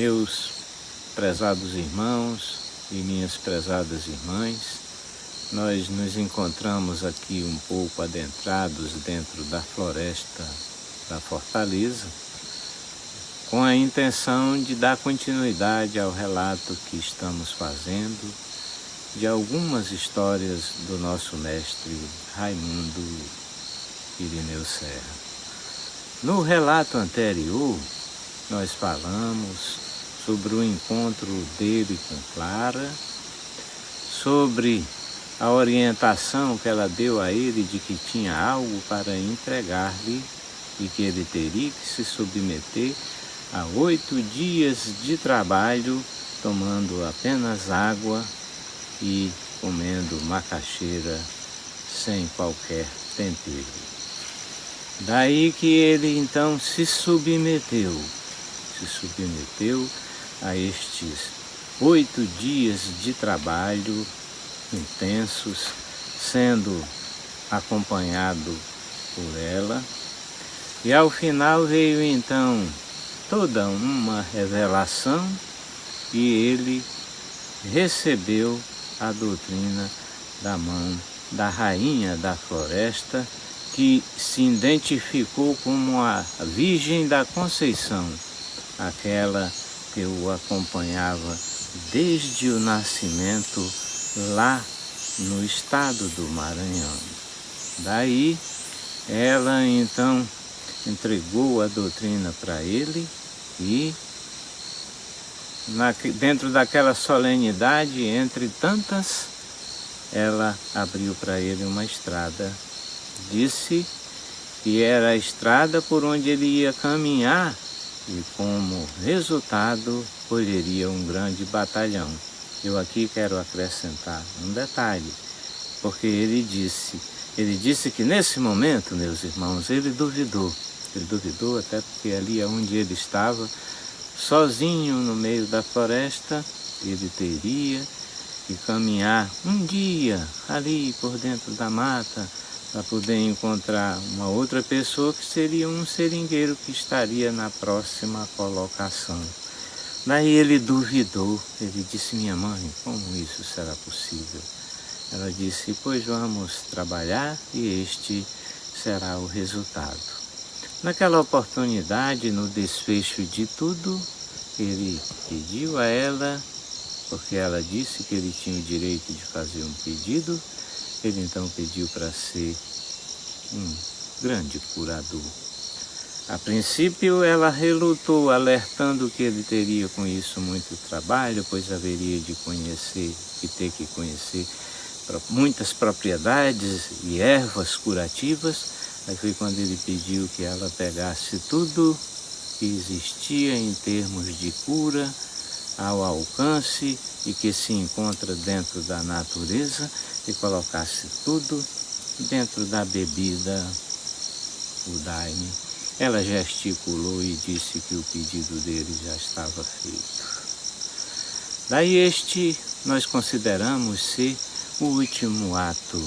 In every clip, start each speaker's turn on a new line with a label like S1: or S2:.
S1: Meus prezados irmãos e minhas prezadas irmãs, nós nos encontramos aqui um pouco adentrados dentro da floresta da Fortaleza, com a intenção de dar continuidade ao relato que estamos fazendo de algumas histórias do nosso mestre Raimundo Irineu Serra. No relato anterior, nós falamos sobre o encontro dele com Clara, sobre a orientação que ela deu a ele de que tinha algo para entregar-lhe e que ele teria que se submeter a 8 dias de trabalho, tomando apenas água e comendo macaxeira sem qualquer tempero. Daí que ele então se submeteu a estes 8 dias de trabalho intensos, sendo acompanhado por ela, e ao final veio então toda uma revelação e ele recebeu a doutrina da mão da rainha da floresta, que se identificou como a Virgem da Conceição, aquela que o acompanhava desde o nascimento lá no estado do Maranhão. Daí ela então entregou a doutrina para ele e dentro daquela solenidade, entre tantas, ela abriu para ele uma estrada. Disse que era a estrada por onde ele ia caminhar e, como resultado, colheria um grande batalhão. Eu aqui quero acrescentar um detalhe, porque ele disse que nesse momento, meus irmãos, ele duvidou até porque ali onde ele estava, sozinho no meio da floresta, ele teria que caminhar um dia ali por dentro da mata para poder encontrar uma outra pessoa que seria um seringueiro que estaria na próxima colocação. Daí ele duvidou, ele disse: minha mãe, como isso será possível? Ela disse: pois vamos trabalhar e este será o resultado. Naquela oportunidade, no desfecho de tudo, ele pediu a ela, porque ela disse que ele tinha o direito de fazer um pedido, ele então pediu para ser um grande curador. A princípio ela relutou, alertando que ele teria com isso muito trabalho, pois haveria de ter que conhecer muitas propriedades e ervas curativas. Aí foi quando ele pediu que ela pegasse tudo que existia em termos de cura ao alcance e que se encontra dentro da natureza e colocasse tudo dentro da bebida, o daime. Ela gesticulou e disse que o pedido dele já estava feito. Daí este nós consideramos ser o último ato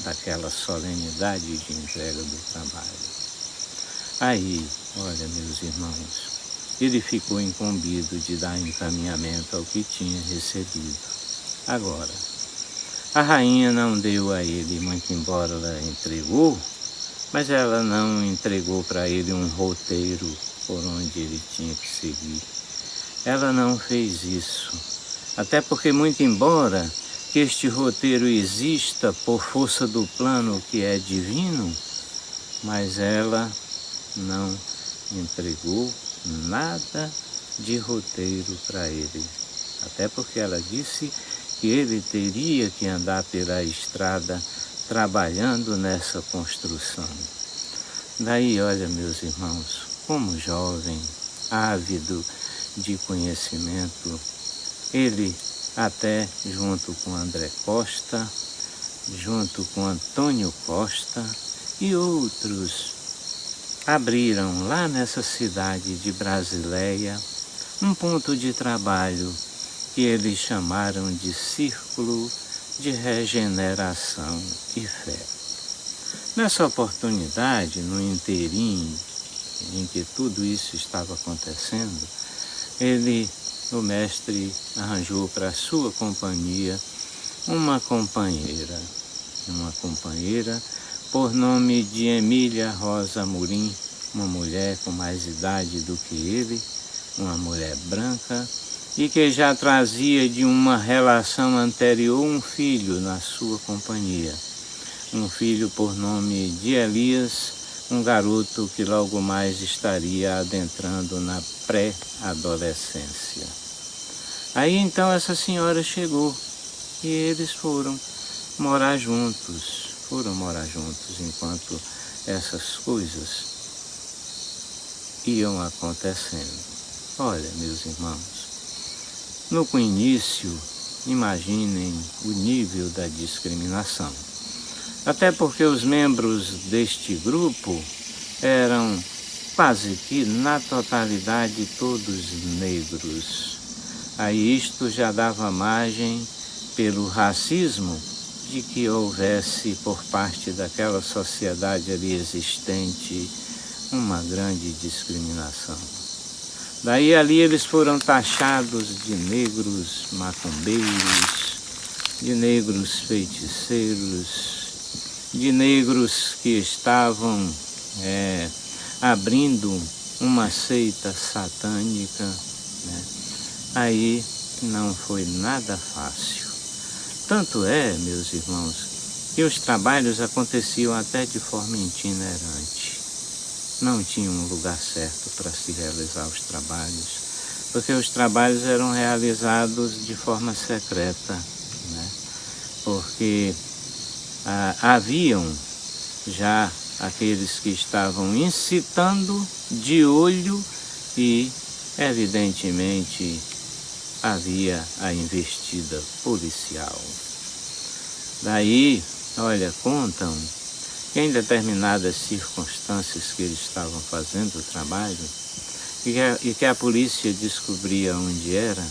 S1: daquela solenidade de entrega do trabalho. Aí, olha, meus irmãos, ele ficou incumbido de dar encaminhamento ao que tinha recebido. Agora, a rainha não deu a ele, muito embora ela entregou, mas ela não entregou para ele um roteiro por onde ele tinha que seguir. Ela não fez isso, até porque, muito embora que este roteiro exista por força do plano que é divino, mas ela não entregou nada de roteiro para ele, até porque ela disse que ele teria que andar pela estrada trabalhando nessa construção. Daí, olha, meus irmãos, como jovem, ávido de conhecimento, ele até junto com André Costa, junto com Antônio Costa e outros, abriram lá nessa cidade de Brasileia um ponto de trabalho que eles chamaram de Círculo de Regeneração e Fé. Nessa oportunidade, no inteirinho em que tudo isso estava acontecendo, o mestre arranjou para sua companhia uma companheira por nome de Emília Rosa Amorim, uma mulher com mais idade do que ele, uma mulher branca, e que já trazia de uma relação anterior um filho na sua companhia. Um filho por nome de Elias, um garoto que logo mais estaria adentrando na pré-adolescência. Aí então essa senhora chegou e eles foram morar juntos enquanto essas coisas iam acontecendo. Olha, meus irmãos, no início, imaginem o nível da discriminação. Até porque os membros deste grupo eram quase que na totalidade todos negros. Aí isto já dava margem pelo racismo de que houvesse por parte daquela sociedade ali existente uma grande discriminação. Daí ali eles foram taxados de negros macumbeiros, de negros feiticeiros, de negros que estavam abrindo uma seita satânica, né? Aí não foi nada fácil. Tanto é, meus irmãos, que os trabalhos aconteciam até de forma itinerante. Não tinha um lugar certo para se realizar os trabalhos, porque os trabalhos eram realizados de forma secreta, né? Porque haviam já aqueles que estavam incitando de olho e, evidentemente, havia a investida policial. Daí, olha, contam que em determinadas circunstâncias que eles estavam fazendo o trabalho e que a polícia descobria onde era,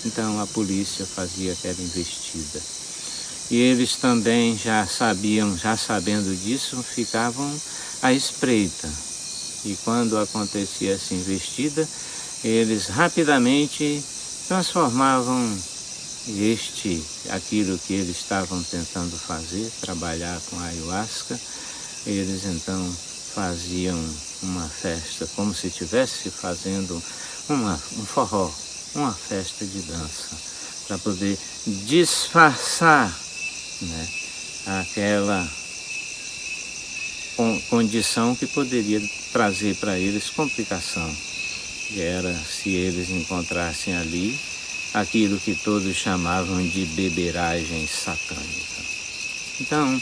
S1: então a polícia fazia aquela investida. E eles também já sabendo disso, ficavam à espreita. E quando acontecia essa investida, eles rapidamente transformavam aquilo que eles estavam tentando fazer, trabalhar com a ayahuasca, eles então faziam uma festa, como se estivesse fazendo um forró, uma festa de dança, para poder disfarçar, né, aquela condição que poderia trazer para eles complicação, que era se eles encontrassem ali aquilo que todos chamavam de beberagem satânica. Então,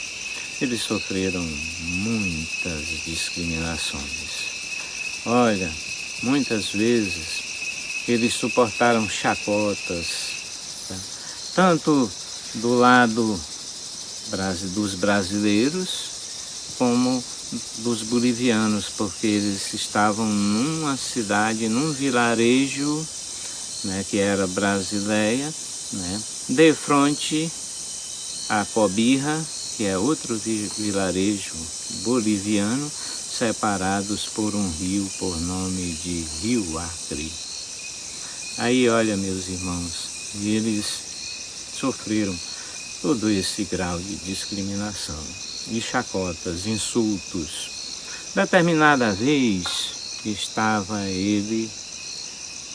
S1: eles sofreram muitas discriminações. Olha, muitas vezes eles suportaram chacotas, tá? Tanto do lado dos brasileiros como dos bolivianos, porque eles estavam numa cidade, num vilarejo, né, que era Brasileia, né, de frente a Cobija, que é outro vilarejo boliviano, separados por um rio por nome de Rio Acre. Aí, olha, meus irmãos, eles sofreram todo esse grau de discriminação, de chacotas, insultos. Determinada vez estava ele,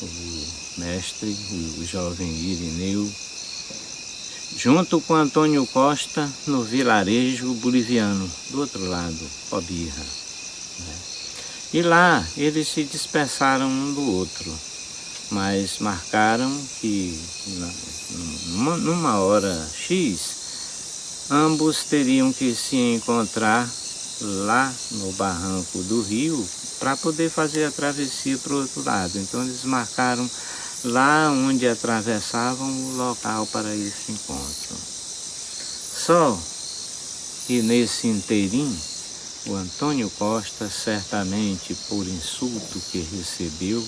S1: o mestre, o jovem Irineu, junto com Antônio Costa, no vilarejo boliviano, do outro lado, Cobija, né? E lá eles se dispersaram um do outro, mas marcaram que numa hora X, ambos teriam que se encontrar lá no barranco do rio para poder fazer a travessia para o outro lado. Então eles marcaram lá onde atravessavam o local para esse encontro. Só que nesse inteirinho, o Antônio Costa, certamente por insulto que recebeu,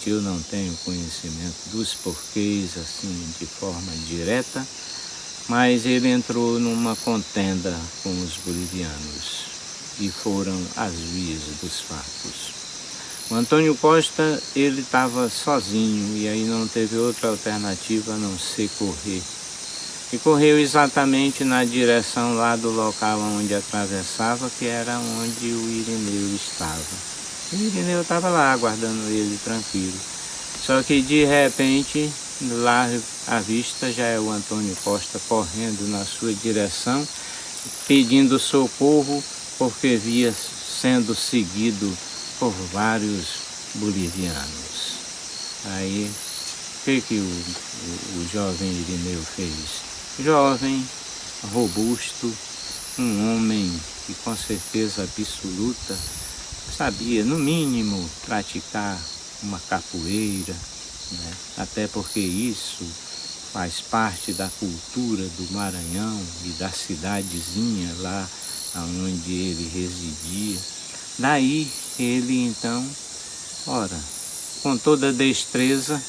S1: eu não tenho conhecimento dos porquês assim de forma direta, mas ele entrou numa contenda com os bolivianos e foram as vias dos fatos. O Antônio Costa, ele estava sozinho e aí não teve outra alternativa a não ser correr. E correu exatamente na direção lá do local onde atravessava, que era onde o Irineu estava. O Irineu estava lá aguardando ele tranquilo. Só que de repente, lá à vista já é o Antônio Costa correndo na sua direção, pedindo socorro, porque via sendo seguido por vários bolivianos. Aí, o que o jovem Irineu fez? Jovem, robusto, um homem que com certeza absoluta sabia, no mínimo, praticar uma capoeira, né? Até porque isso faz parte da cultura do Maranhão e da cidadezinha lá onde ele residia. Daí ele então, ora, com toda destreza,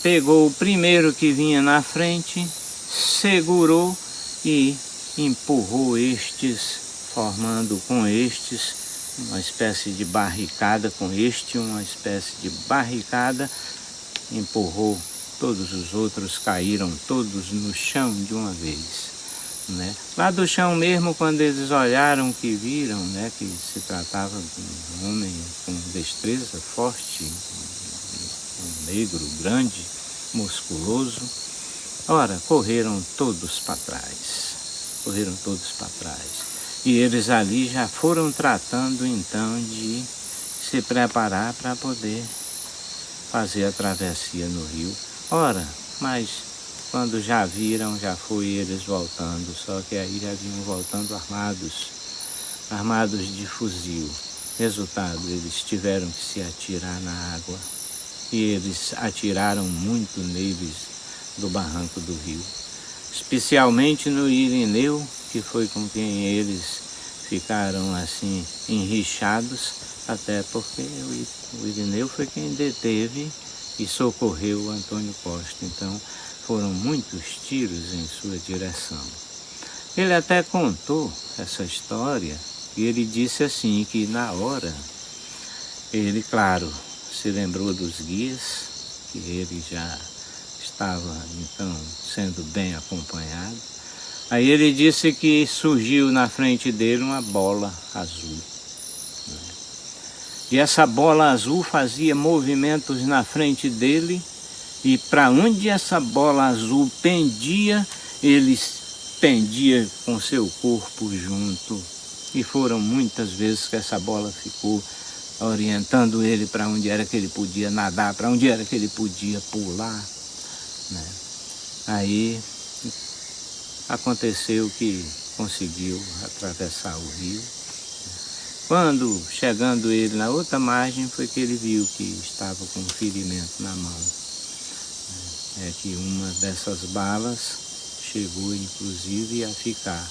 S1: pegou o primeiro que vinha na frente, segurou e empurrou estes, formando com estes uma espécie de barricada, com este uma espécie de barricada, empurrou, todos os outros caíram todos no chão de uma vez, né? Lá do chão mesmo, quando eles olharam, que viram, né, que se tratava de um homem com destreza forte, um negro grande, musculoso, ora, correram todos para trás. E eles ali já foram tratando então de se preparar para poder fazer a travessia no rio. Ora, mas quando já viram, já foi eles voltando, só que aí já vinham voltando armados de fuzil. Resultado, eles tiveram que se atirar na água e eles atiraram muito neles do barranco do rio. Especialmente no Irineu, que foi com quem eles ficaram assim enrixados, até porque o Irineu foi quem deteve e socorreu o Antônio Costa. Então foram muitos tiros em sua direção. Ele até contou essa história e ele disse assim que na hora ele, claro, se lembrou dos guias, que ele já estava então sendo bem acompanhado. Aí ele disse que surgiu na frente dele uma bola azul, né? E essa bola azul fazia movimentos na frente dele, e para onde essa bola azul pendia, ele pendia com seu corpo junto. E foram muitas vezes que essa bola ficou orientando ele para onde era que ele podia nadar, para onde era que ele podia pular, né? Aí aconteceu que conseguiu atravessar o rio. Quando, chegando ele na outra margem, foi que ele viu que estava com um ferimento na mão. É que uma dessas balas chegou inclusive a ficar.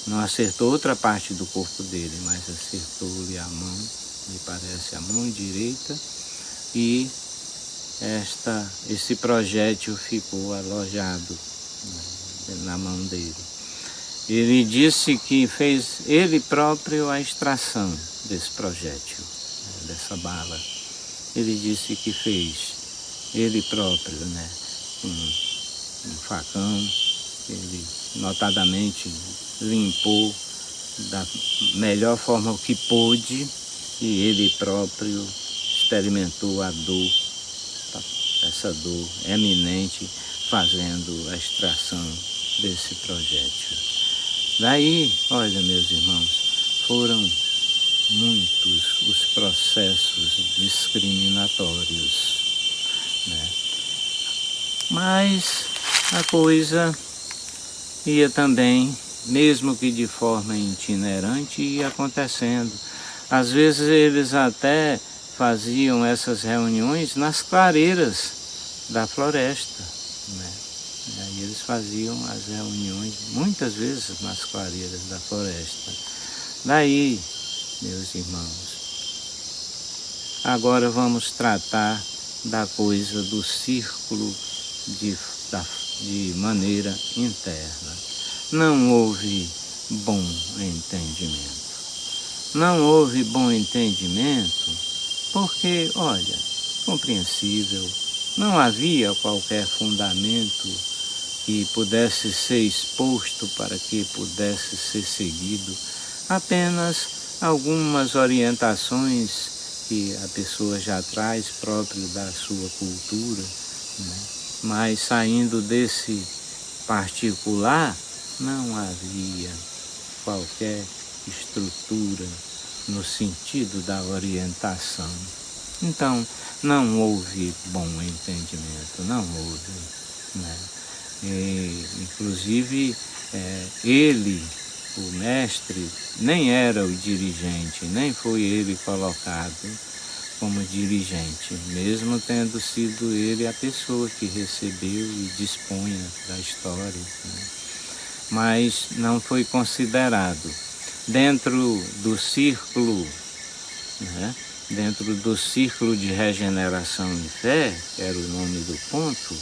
S1: Não acertou outra parte do corpo dele, mas acertou-lhe a mão, me parece a mão direita, e esse projétil ficou alojado, né, na mão dele. Ele disse que fez ele próprio a extração desse projétil, né, dessa bala. Ele disse que fez ele próprio, né, um facão. Ele notadamente limpou da melhor forma que pôde e ele próprio experimentou a dor, essa dor eminente, fazendo a extração desse projétil. Daí, olha, meus irmãos, foram muitos os processos discriminatórios, né? Mas a coisa ia também, mesmo que de forma itinerante, ia acontecendo. Às vezes eles até faziam essas reuniões nas clareiras da floresta, né? E aí eles faziam as reuniões muitas vezes nas clareiras da floresta. Daí, meus irmãos, agora vamos tratar da coisa do círculo de maneira interna. Não houve bom entendimento. Não houve bom entendimento porque, olha, compreensível, não havia qualquer fundamento que pudesse ser exposto para que pudesse ser seguido, apenas algumas orientações que a pessoa já traz próprio da sua cultura, né? Mas saindo desse particular, não havia qualquer estrutura no sentido da orientação. Então, não houve bom entendimento, não houve, né? E, inclusive, ele, o mestre, nem era o dirigente, nem foi ele colocado como dirigente, mesmo tendo sido ele a pessoa que recebeu e dispunha da história, né? Mas não foi considerado. Dentro do círculo, né? Dentro do círculo de regeneração e fé, que era o nome do ponto,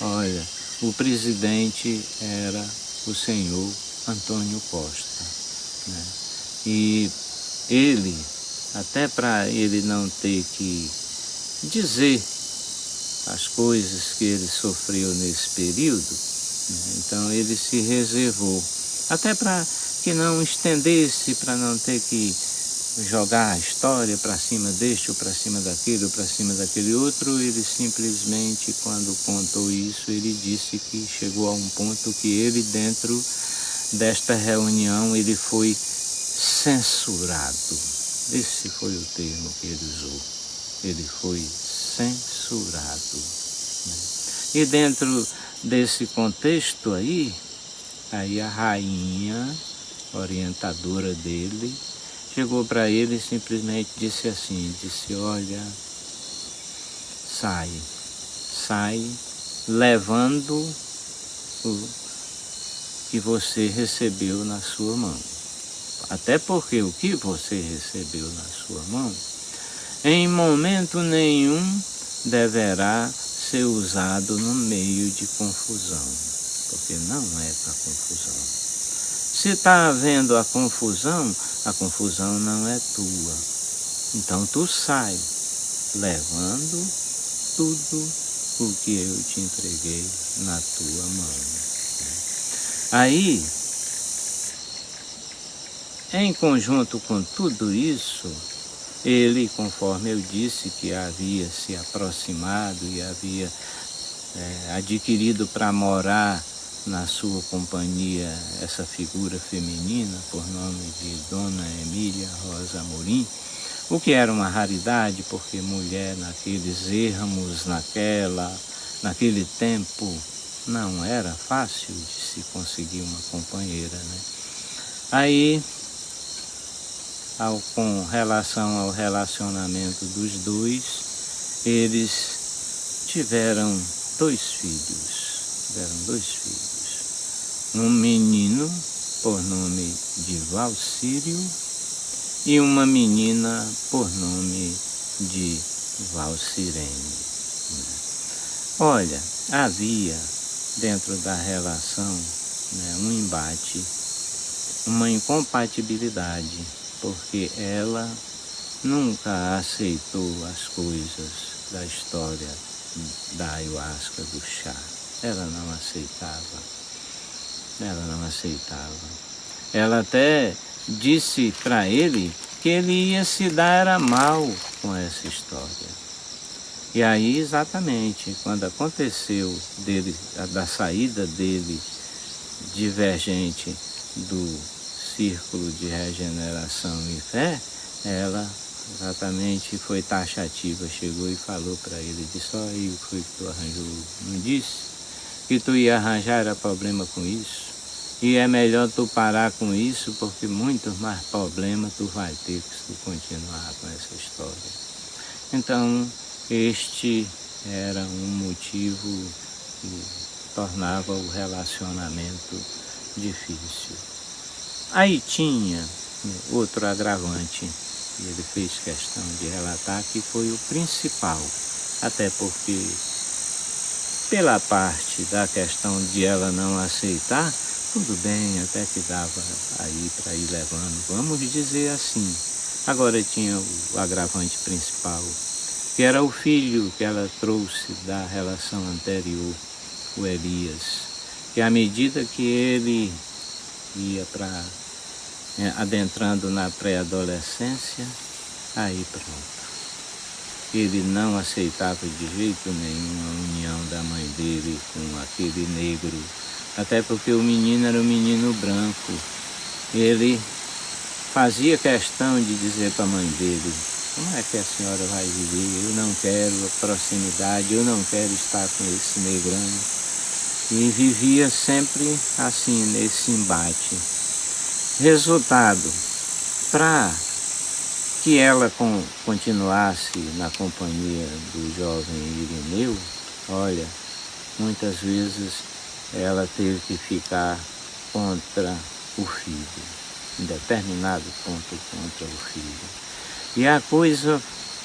S1: olha, o presidente era o senhor Antônio Costa, né? E ele, até para ele não ter que dizer as coisas que ele sofreu nesse período, né? Então ele se reservou, até para que não estendesse, para não ter que jogar a história para cima deste ou para cima daquele ou para cima daquele outro. Ele simplesmente, quando contou isso, ele disse que chegou a um ponto que ele, dentro desta reunião, ele foi censurado. Esse foi o termo que ele usou. Ele foi censurado, né? E dentro desse contexto aí a rainha orientadora dele chegou para ele e simplesmente disse assim, disse, olha, sai levando o que você recebeu na sua mão. Até porque o que você recebeu na sua mão, em momento nenhum deverá ser usado no meio de confusão, porque não é para confusão. Se está havendo a confusão não é tua. Então tu sai levando tudo o que eu te entreguei na tua mão. Aí, em conjunto com tudo isso, ele, conforme eu disse, que havia se aproximado e havia adquirido para morar na sua companhia essa figura feminina, por nome de Dona Emília Rosa Amorim, o que era uma raridade, porque mulher naqueles ermos, naquele tempo, não era fácil de se conseguir uma companheira, né? Aí, com relação ao relacionamento dos dois, eles tiveram dois filhos. Um menino, por nome de Valcírio, e uma menina, por nome de Valcirene. Olha, havia dentro da relação, né, um embate, uma incompatibilidade, porque ela nunca aceitou as coisas da história da ayahuasca, do chá. Ela não aceitava. Ela até disse para ele que ele ia se dar mal com essa história. E aí, exatamente, quando aconteceu da saída dele divergente do círculo de regeneração e fé, ela exatamente foi taxativa, chegou e falou para ele, disse, olha aí o que foi que tu arranjou, não disse que tu ia arranjar era problema com isso? E é melhor tu parar com isso, porque muito mais problema tu vai ter se tu continuar com essa história. Então, este era um motivo que tornava o relacionamento difícil. Aí tinha outro agravante, que ele fez questão de relatar, que foi o principal, até porque, pela parte da questão de ela não aceitar, tudo bem, até que dava aí para ir levando, vamos dizer assim. Agora tinha o agravante principal, que era o filho que ela trouxe da relação anterior, o Elias, que à medida que ele ia adentrando na pré-adolescência, aí pronto. Ele não aceitava de jeito nenhum a união da mãe dele com aquele negro, até porque o menino era um menino branco. Ele fazia questão de dizer para a mãe dele: como é que a senhora vai viver? Eu não quero a proximidade, eu não quero estar com esse negrão. E vivia sempre assim, nesse embate. Resultado, para que ela continuasse na companhia do jovem Irineu, olha, muitas vezes ela teve que ficar contra o filho, em determinado ponto contra o filho. E a coisa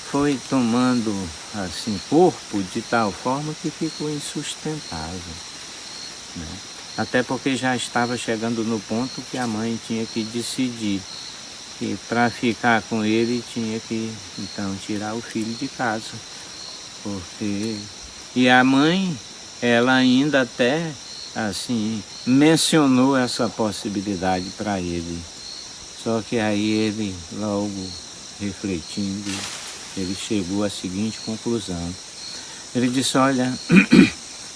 S1: foi tomando assim corpo de tal forma que ficou insustentável, né? Até porque já estava chegando no ponto que a mãe tinha que decidir que para ficar com ele tinha que então tirar o filho de casa, porque e a mãe, ela ainda até assim mencionou essa possibilidade para ele, só que aí ele logo refletindo, ele chegou à seguinte conclusão. Ele disse: olha,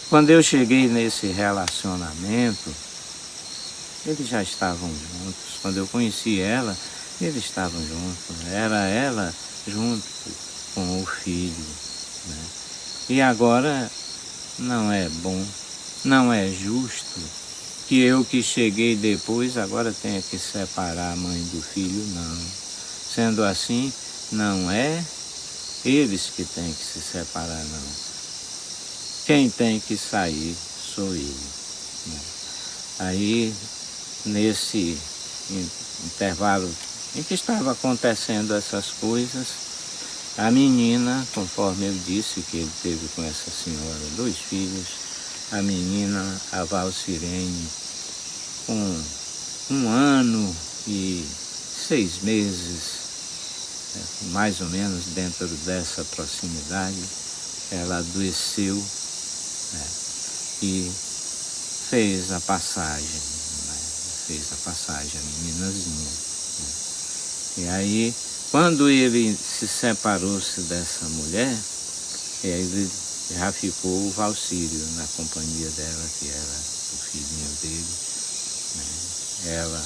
S1: quando eu cheguei nesse relacionamento, eles já estavam juntos. Quando eu conheci ela, eles estavam juntos. Era ela junto com o filho, né? E agora não é bom, não é justo que eu que cheguei depois agora tenha que separar a mãe do filho, não. Sendo assim, não é eles que têm que se separar, não. Quem tem que sair sou ele, né? Aí, nesse intervalo em que estava acontecendo essas coisas, a menina, conforme eu disse que ele teve com essa senhora 2 filhos, a menina, a Valcirene, com 1 ano e 6 meses, mais ou menos dentro dessa proximidade, ela adoeceu, né, e fez a passagem, né, a meninazinha, né. E aí, quando ele se separou-se dessa mulher, ele já ficou o Valcírio na companhia dela, que era o filhinho dele, né. Ela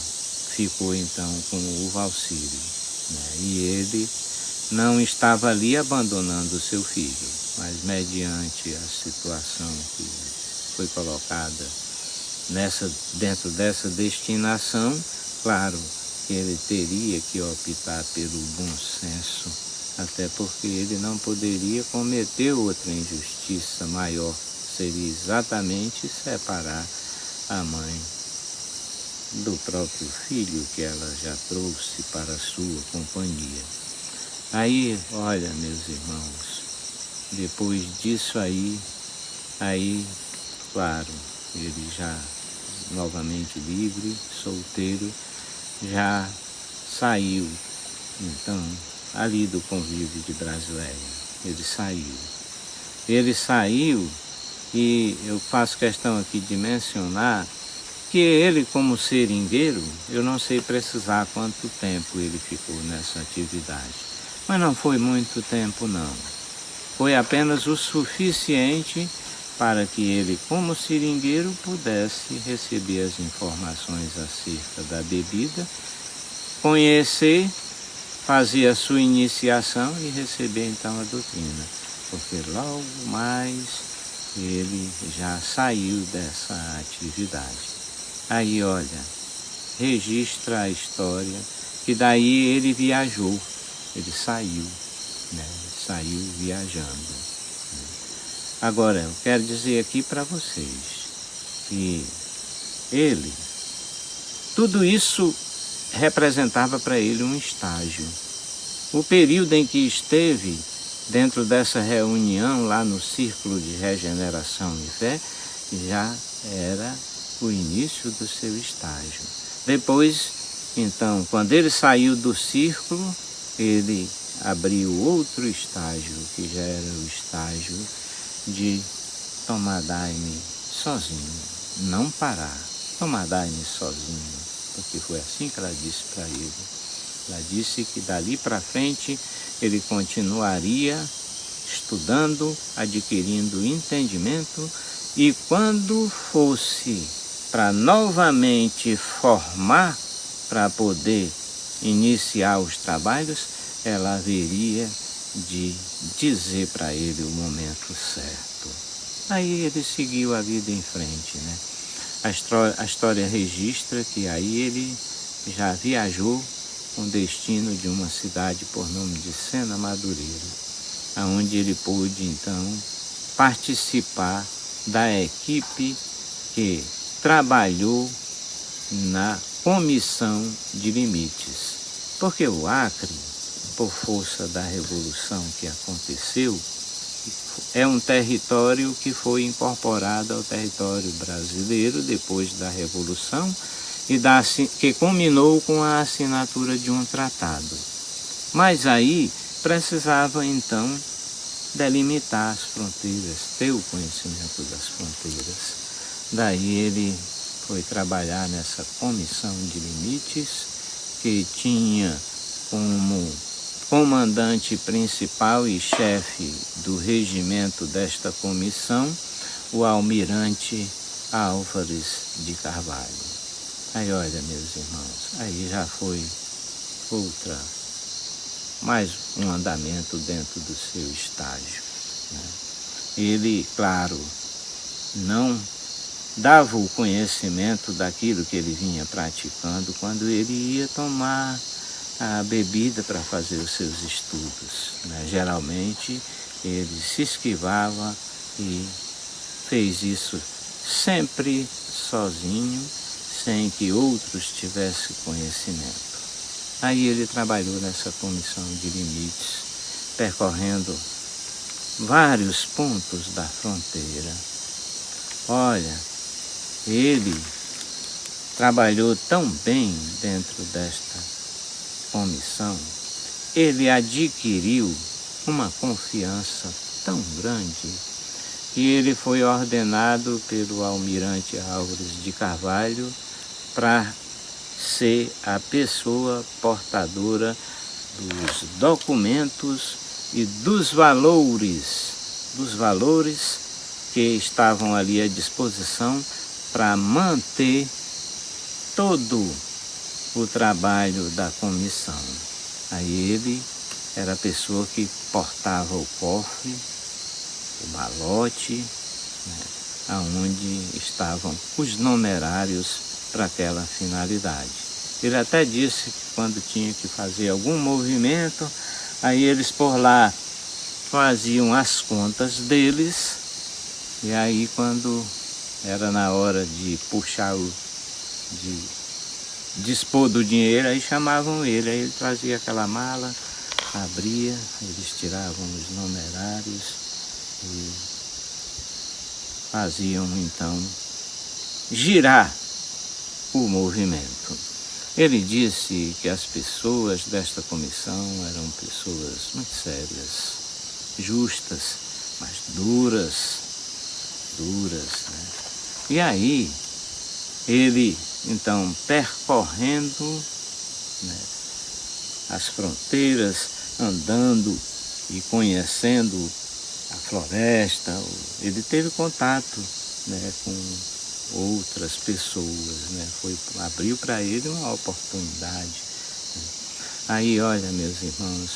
S1: ficou então com o Valcírio, né, e ele não estava ali abandonando o seu filho, mas mediante a situação que foi colocada dentro dessa destinação, claro que ele teria que optar pelo bom senso, até porque ele não poderia cometer outra injustiça maior, seria exatamente separar a mãe do próprio filho que ela já trouxe para a sua companhia. Aí, olha, meus irmãos, depois disso aí, claro, ele já novamente livre, solteiro, já saiu, então, ali do convívio de Brasileia. Ele saiu e eu faço questão aqui de mencionar que ele, como seringueiro, eu não sei precisar quanto tempo ele ficou nessa atividade. Mas não foi muito tempo, não. Foi apenas o suficiente para que ele, como seringueiro, pudesse receber as informações acerca da bebida, conhecer, fazer a sua iniciação e receber então a doutrina. Porque logo mais ele já saiu dessa atividade. Aí, olha, registra a história que daí ele viajou. Ele saiu, né? Saiu viajando, né? Agora, eu quero dizer aqui para vocês que ele, tudo isso representava para ele um estágio. O período em que esteve dentro dessa reunião lá no Círculo de Regeneração e Fé já era o início do seu estágio. Depois, então, quando ele saiu do círculo, ele abriu outro estágio, que já era o estágio de tomar daime sozinho, não parar, tomar daime sozinho, porque foi assim que ela disse para ele. Ela disse que dali para frente ele continuaria estudando, adquirindo entendimento, e quando fosse para novamente formar, para poder iniciar os trabalhos, ela haveria de dizer para ele o momento certo. Aí ele seguiu a vida em frente, né? A história registra que aí ele já viajou com destino de uma cidade por nome de Sena Madureira, aonde ele pôde então participar da equipe que trabalhou na comissão de limites, porque o Acre, por força da revolução que aconteceu, é um território que foi incorporado ao território brasileiro depois da revolução e que culminou com a assinatura de um tratado. Mas aí precisava então delimitar as fronteiras, ter o conhecimento das fronteiras. Daí ele foi trabalhar nessa comissão de limites, que tinha como comandante principal e chefe do regimento desta comissão o almirante Álvares de Carvalho. Aí olha, meus irmãos, aí já foi mais um andamento dentro do seu estágio, né? Ele, claro, não dava o conhecimento daquilo que ele vinha praticando quando ele ia tomar a bebida para fazer os seus estudos, né? Geralmente ele se esquivava e fez isso sempre sozinho, sem que outros tivessem conhecimento. Aí ele trabalhou nessa comissão de limites, percorrendo vários pontos da fronteira. Olha, ele trabalhou tão bem dentro desta comissão, ele adquiriu uma confiança tão grande que ele foi ordenado pelo almirante Álvares de Carvalho para ser a pessoa portadora dos documentos e dos valores que estavam ali à disposição para manter todo o trabalho da comissão. Aí ele era a pessoa que portava o cofre, o malote, né, aonde estavam os numerários para aquela finalidade. Ele até disse que quando tinha que fazer algum movimento, aí eles por lá faziam as contas deles, e aí quando era na hora de puxar de dispor do dinheiro, aí chamavam ele, aí ele trazia aquela mala, abria, eles tiravam os numerários e faziam então girar o movimento. Ele disse que as pessoas desta comissão eram pessoas muito sérias, justas, mas duras, né? E aí, ele, então, percorrendo, né, as fronteiras, andando e conhecendo a floresta, ele teve contato, né, com outras pessoas, né? Abriu para ele uma oportunidade, né? Aí, olha, meus irmãos,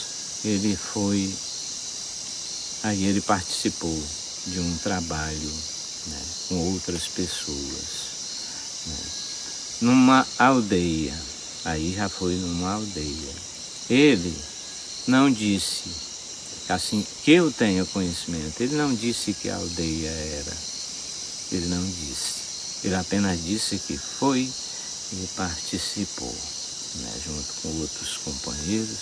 S1: aí ele participou de um trabalho, né, com outras pessoas, né, numa aldeia. Aí já foi numa aldeia. Ele não disse, assim que eu tenha conhecimento, ele não disse que a aldeia era. Ele não disse. Ele apenas disse que foi e participou, né, junto com outros companheiros,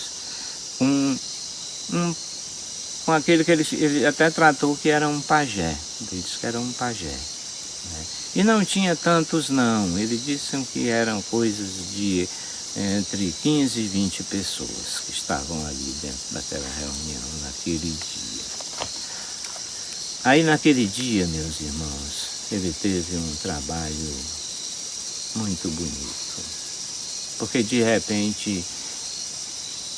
S1: com aquele que ele até tratou que era um pajé. Ele disse que era um pajé, né? E não tinha tantos não. Ele disse que eram coisas de entre 15 e 20 pessoas que estavam ali dentro daquela reunião naquele dia. Aí naquele dia, meus irmãos, ele teve um trabalho muito bonito, porque de repente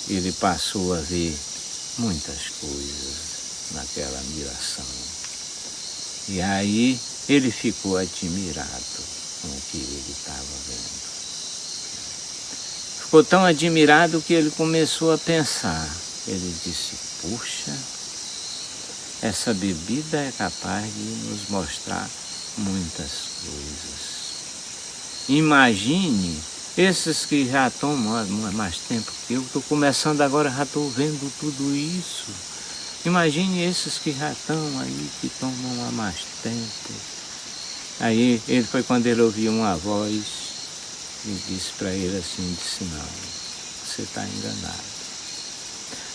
S1: ele passou a ver muitas coisas naquela miração. E aí ele ficou admirado com o que ele estava vendo. Ficou tão admirado que ele começou a pensar. Ele disse, puxa, essa bebida é capaz de nos mostrar muitas coisas. Imagine esses que já tomam mais tempo que eu, estou começando agora, já estou vendo tudo isso. Imagine esses que já estão aí, que tomam há mais tempo. Aí ele foi quando ele ouviu uma voz e disse para ele assim, disse, não, você está enganado.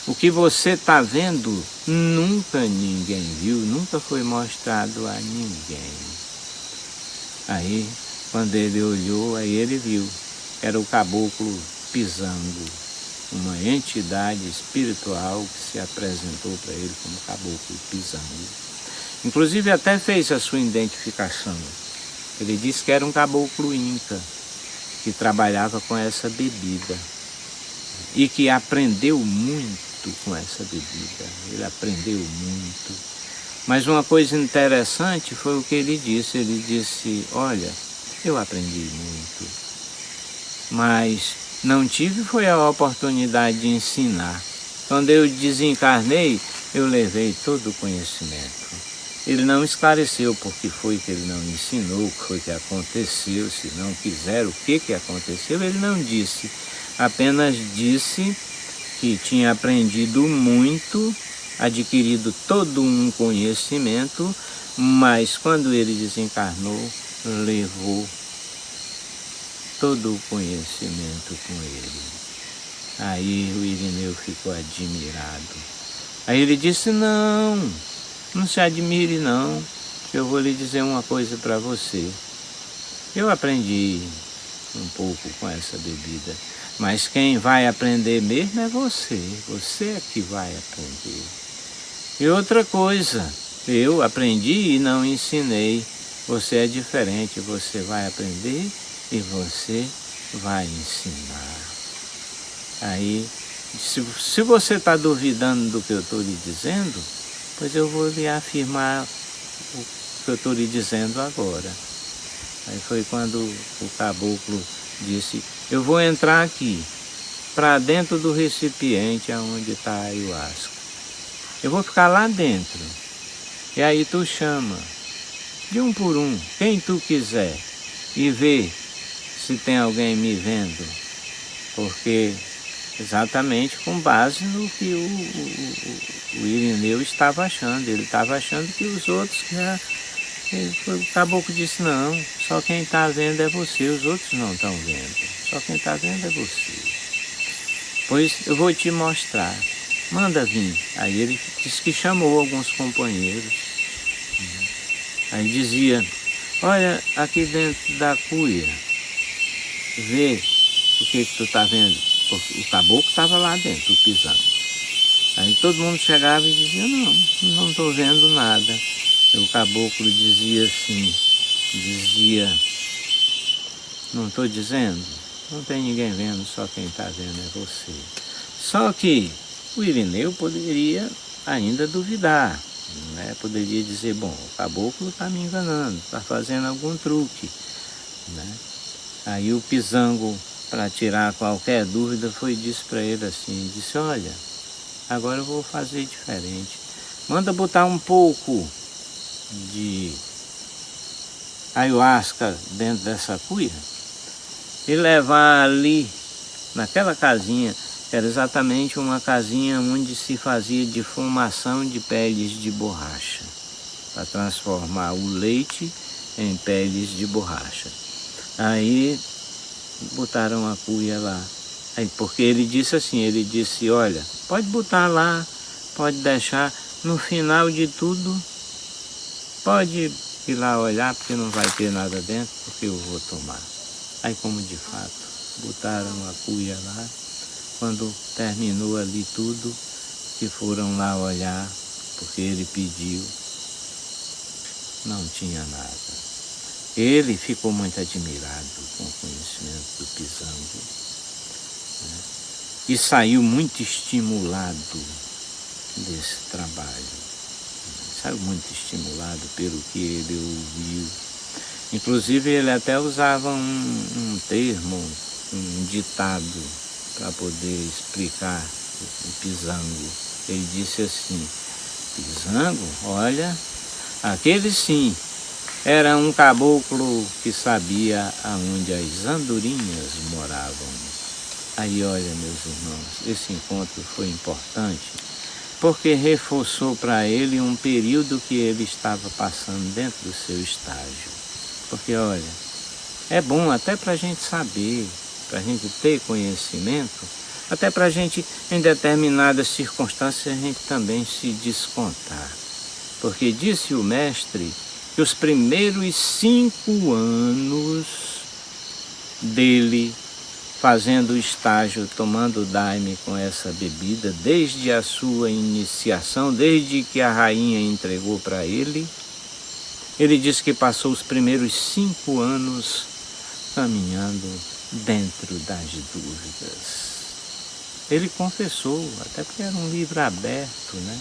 S1: O que você está vendo, nunca ninguém viu, nunca foi mostrado a ninguém. Aí, quando ele olhou, aí ele viu, era o caboclo pisando, uma entidade espiritual que se apresentou para ele como caboclo pisando. Inclusive até fez a sua identificação. Ele disse que era um caboclo inca, que trabalhava com essa bebida e que aprendeu muito com essa bebida. Ele aprendeu muito. Mas uma coisa interessante foi o que ele disse, olha, eu aprendi muito, mas não tive foi a oportunidade de ensinar. Quando eu desencarnei, eu levei todo o conhecimento. Ele não esclareceu por que foi que ele não ensinou, o que foi que aconteceu, se não quiser, o que aconteceu, ele não disse. Apenas disse que tinha aprendido muito, adquirido todo um conhecimento, mas quando ele desencarnou, levou todo o conhecimento com ele. Aí o Irineu ficou admirado. Aí ele disse, não se admire não, eu vou lhe dizer uma coisa para você. Eu aprendi um pouco com essa bebida, mas quem vai aprender mesmo é você é que vai aprender. E outra coisa, eu aprendi e não ensinei, você é diferente, você vai aprender e você vai ensinar. Aí, se você está duvidando do que eu estou lhe dizendo, pois eu vou lhe afirmar o que eu estou lhe dizendo agora. Aí foi quando o caboclo disse, eu vou entrar aqui, para dentro do recipiente onde está a ayahuasca. Eu vou ficar lá dentro. E aí tu chama, de um por um, quem tu quiser, e vê se tem alguém me vendo. Porque exatamente com base no que o Irineu estava achando. Ele estava achando que os outros já... O caboclo disse, não, só quem está vendo é você, os outros não estão vendo. Só quem está vendo é você. Pois eu vou te mostrar. Manda vir. Aí ele disse que chamou alguns companheiros. Aí dizia, olha aqui dentro da cuia, vê o que tu está vendo. O caboclo estava lá dentro, pisando. Aí todo mundo chegava e dizia, não estou vendo nada. E o caboclo dizia assim, não estou dizendo, não tem ninguém vendo, só quem está vendo é você. Só que o Irineu poderia ainda duvidar, né? Poderia dizer, bom, o caboclo está me enganando, está fazendo algum truque, né? Aí o Pisango, para tirar qualquer dúvida, disse para ele assim, disse, olha, agora eu vou fazer diferente. Manda botar um pouco de ayahuasca dentro dessa cuia e levar ali, naquela casinha, era exatamente uma casinha onde se fazia defumação de peles de borracha, para transformar o leite em peles de borracha. Aí botaram a cuia lá. Aí, porque ele disse assim, olha, pode botar lá, pode deixar, no final de tudo, pode ir lá olhar, porque não vai ter nada dentro, porque eu vou tomar. Aí como de fato botaram a cuia lá. Quando terminou ali tudo, que foram lá olhar, porque ele pediu, não tinha nada. Ele ficou muito admirado com o conhecimento do Pisango, né? E saiu muito estimulado desse trabalho. Saiu muito estimulado pelo que ele ouviu. Inclusive ele até usava um termo, um ditado, para poder explicar o Pisango. Ele disse assim: Pisango, olha, aquele sim era um caboclo que sabia aonde as andorinhas moravam. Aí, olha, meus irmãos, esse encontro foi importante porque reforçou para ele um período que ele estava passando dentro do seu estágio. Porque, olha, é bom até para a gente saber, para a gente ter conhecimento, até para a gente, em determinadas circunstâncias, a gente também se descontar. Porque disse o mestre que os primeiros 5 anos dele fazendo o estágio, tomando daime com essa bebida, desde a sua iniciação, desde que a rainha entregou para ele, ele disse que passou os primeiros 5 anos caminhando dentro das dúvidas. Ele confessou, até porque era um livro aberto, né?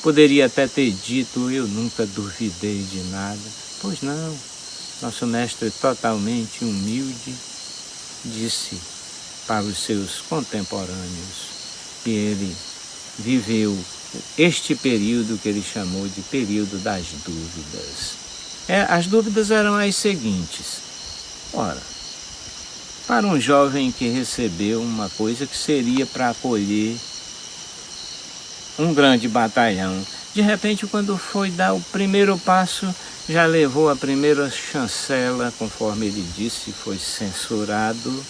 S1: Poderia até ter dito, eu nunca duvidei de nada. Pois não, nosso mestre totalmente humilde disse para os seus contemporâneos que ele viveu este período que ele chamou de período das dúvidas. As dúvidas eram as seguintes. Ora, para um jovem que recebeu uma coisa que seria para acolher um grande batalhão, de repente, quando foi dar o primeiro passo, já levou a primeira chancela, conforme ele disse, foi censurado.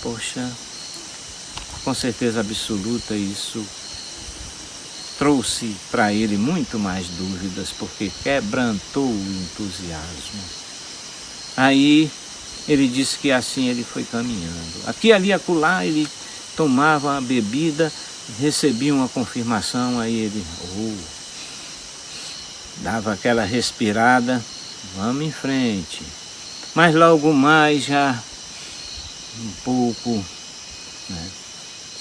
S1: Poxa, com certeza absoluta isso trouxe para ele muito mais dúvidas, porque quebrantou o entusiasmo. Aí ele disse que assim ele foi caminhando. Aqui, ali, acolá, ele tomava a bebida, recebia uma confirmação, aí ele dava aquela respirada, vamos em frente. Mas logo mais já um pouco, né,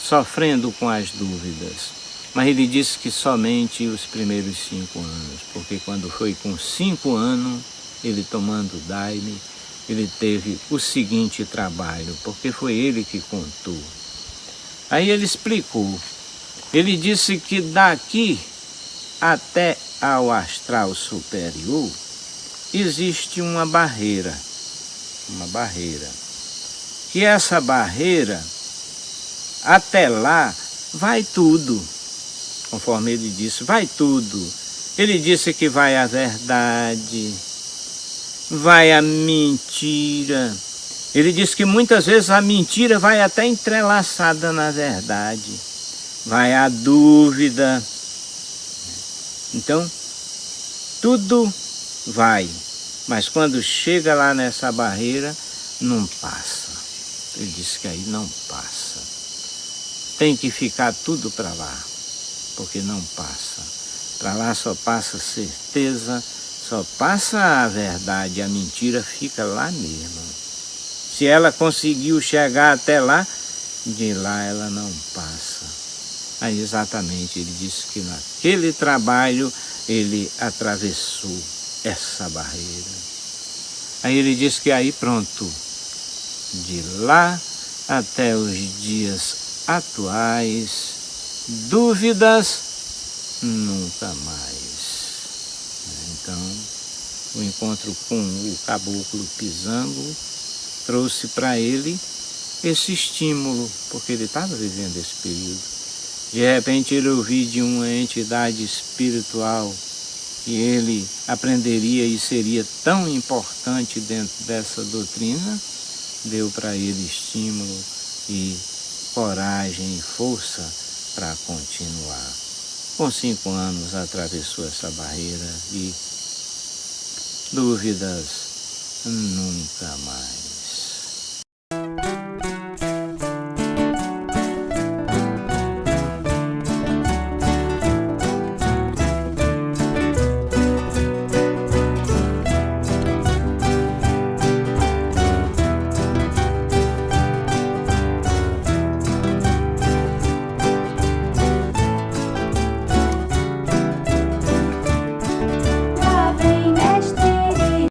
S1: sofrendo com as dúvidas. Mas ele disse que somente os primeiros 5 anos, porque quando foi com 5 anos, ele tomando daime, ele teve o seguinte trabalho, porque foi ele que contou. Aí ele explicou. Ele disse que daqui até ao astral superior existe uma barreira. Que essa barreira, até lá, vai tudo. Conforme ele disse, vai tudo. Ele disse que vai a verdade, vai a mentira. Ele disse que muitas vezes a mentira vai até entrelaçada na verdade. Vai a dúvida. Então, tudo vai. Mas quando chega lá nessa barreira, não passa. Ele disse que aí não passa. Tem que ficar tudo para lá, porque não passa. Para lá só passa certeza, só passa a verdade, a mentira fica lá mesmo. Se ela conseguiu chegar até lá, de lá ela não passa. Aí exatamente ele disse que naquele trabalho ele atravessou essa barreira. Aí ele disse que aí pronto, de lá até os dias atuais, dúvidas nunca mais. Então, o encontro com o caboclo Pisango trouxe para ele esse estímulo, porque ele estava vivendo esse período. De repente ele ouviu de uma entidade espiritual que ele aprenderia e seria tão importante dentro dessa doutrina, deu para ele estímulo e coragem e força para continuar. Com 5 anos atravessou essa barreira e dúvidas nunca mais.